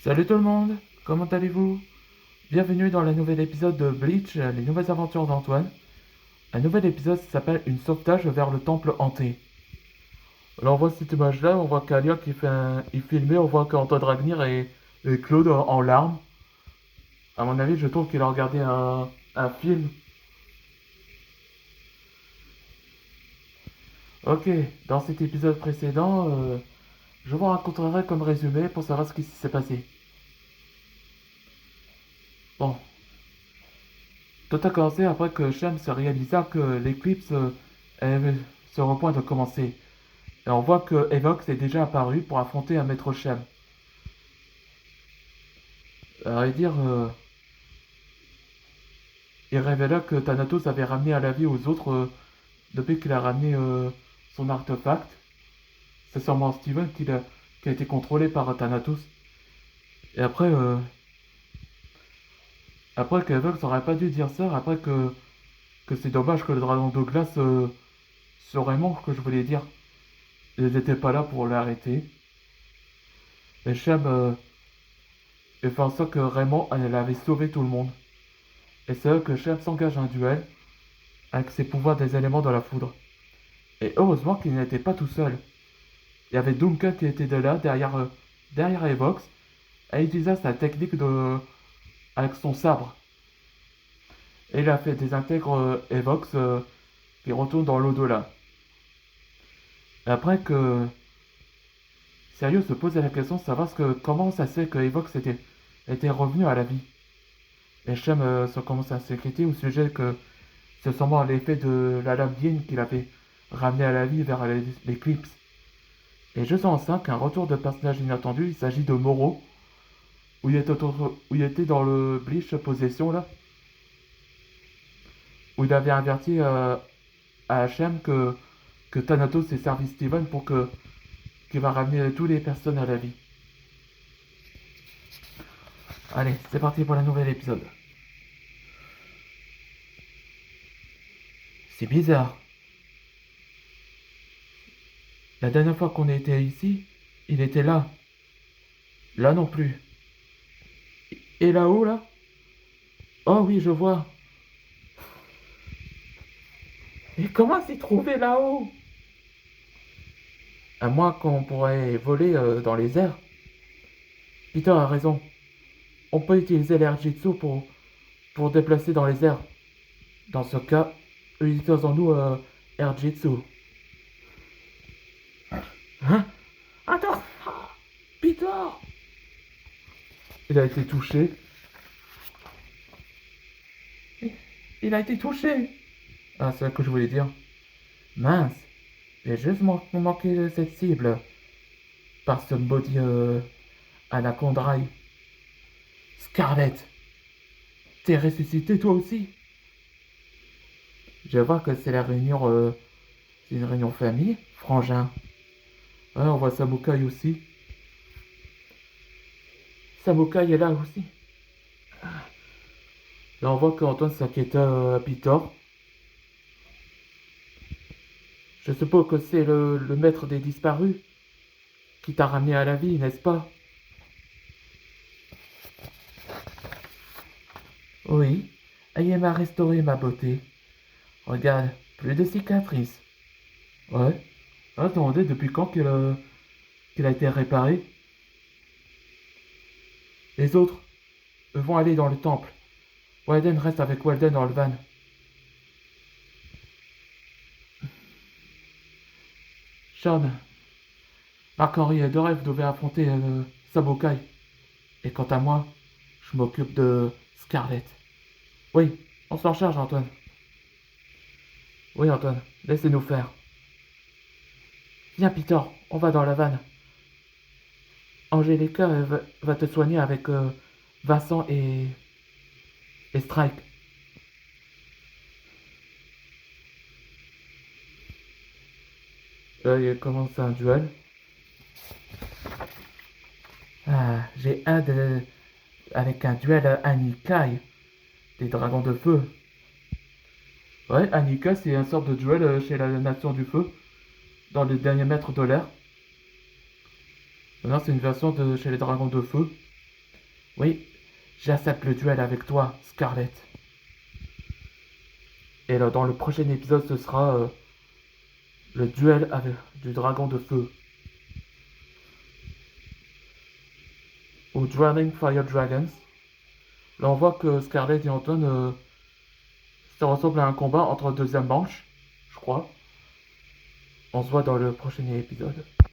Salut tout le monde, comment allez-vous? Bienvenue dans le nouvel épisode de Bleach, les nouvelles aventures d'Antoine. Un nouvel épisode s'appelle Une sauvetage vers le temple hanté. Alors on voit cette image-là, on voit Kalia qui fait il filmait, on voit qu'Antoine Dragnir et Claude en larmes. À mon avis, je trouve qu'il a regardé un film. Ok, dans cet épisode précédent, je vous raconterai comme résumé pour savoir ce qui s'est passé. Bon, tout a commencé après que Shem se réalisa que l'éclipse est sur le point de commencer. Et on voit que Evox est déjà apparu pour affronter un maître Shem. À vrai dire, il révéla que Thanatos avait ramené à la vie aux autres depuis qu'il a ramené son artefact. C'est sûrement Steven qui a été contrôlé par Thanatos. Et après que Evox n'aurait pas dû dire ça, que c'est dommage que le dragon de glace se Raymond, que je voulais dire, il n'était pas là pour l'arrêter. Et Shem il fait en sorte que Raymond elle avait sauvé tout le monde. Et c'est là que Shem s'engage à un duel avec ses pouvoirs des éléments de la foudre. Et heureusement qu'il n'était pas tout seul. Il y avait Duncan qui était de là, derrière Evox, et il utilisa sa technique avec son sabre. Et il a fait désintègre Evox qui retourne dans l'au-delà. Et après que Sérieux se posait la question de savoir comment ça se fait que Evox était revenu à la vie. Et Shem se commence à s'inquiéter au sujet que c'est sûrement l'effet de la lame yin qui l'avait ramené à la vie vers l'éclipse. Et juste en 5, un retour de personnage inattendu, il s'agit de Moro, où il était dans le Bleach Possession là, où il avait averti à H.M. que Thanatos s'est servi Steven qu'il va ramener tous les personnes à la vie. Allez, c'est parti pour la nouvelle épisode. C'est bizarre. La dernière fois qu'on était ici, il était là. Là non plus. Et là-haut, là? Oh oui, je vois. Et comment s'y trouver là-haut? À moins qu'on pourrait voler dans les airs. Peter a raison. On peut utiliser l'air Jitsu pour déplacer dans les airs. Dans ce cas, utilisons-nous Air Jitsu. Hein? Attends! Peter! Il a été touché. Il a été touché! Ah, c'est ça que je voulais dire. Mince, j'ai juste manqué cette cible. Par ce body Anacondrail. Scarlett, t'es ressuscité toi aussi? Je vois que c'est la réunion, c'est une réunion famille, frangin. Ouais, on voit Samukai aussi. Samukai est là aussi. Là, on voit qu'Antoine s'inquiète à Peter. Je suppose que c'est le maître des disparus qui t'a ramené à la vie, n'est-ce pas? Oui, elle m'a restauré ma beauté. Regarde, plus de cicatrices. Ouais. Attendez, depuis quand qu'elle a été réparée? Les autres, eux vont aller dans le temple. Walden reste avec Walden dans le van. Sean, Marc-Henri et Doref devaient affronter Sabokai. Et quant à moi, je m'occupe de Scarlett. Oui, on s'en charge, Antoine. Oui, Antoine, laissez-nous faire. Viens, Peter, on va dans la vanne. Angelica va te soigner avec Vincent et Strike. Là, il commence un duel. Ah, j'ai hâte avec un duel Anikai, des dragons de feu. Ouais, Anika, c'est un sort de duel chez la Nation du Feu, dans les derniers mètres de l'air. Maintenant, c'est une version de chez les dragons de feu. Oui, j'accepte le duel avec toi, Scarlett. Et là, dans le prochain épisode, ce sera le duel avec du dragon de feu. Ou Drowning Fire Dragons. Là, on voit que Scarlett et Anton, ça ressemble à un combat entre deuxième manche, je crois. On se voit dans le prochain épisode.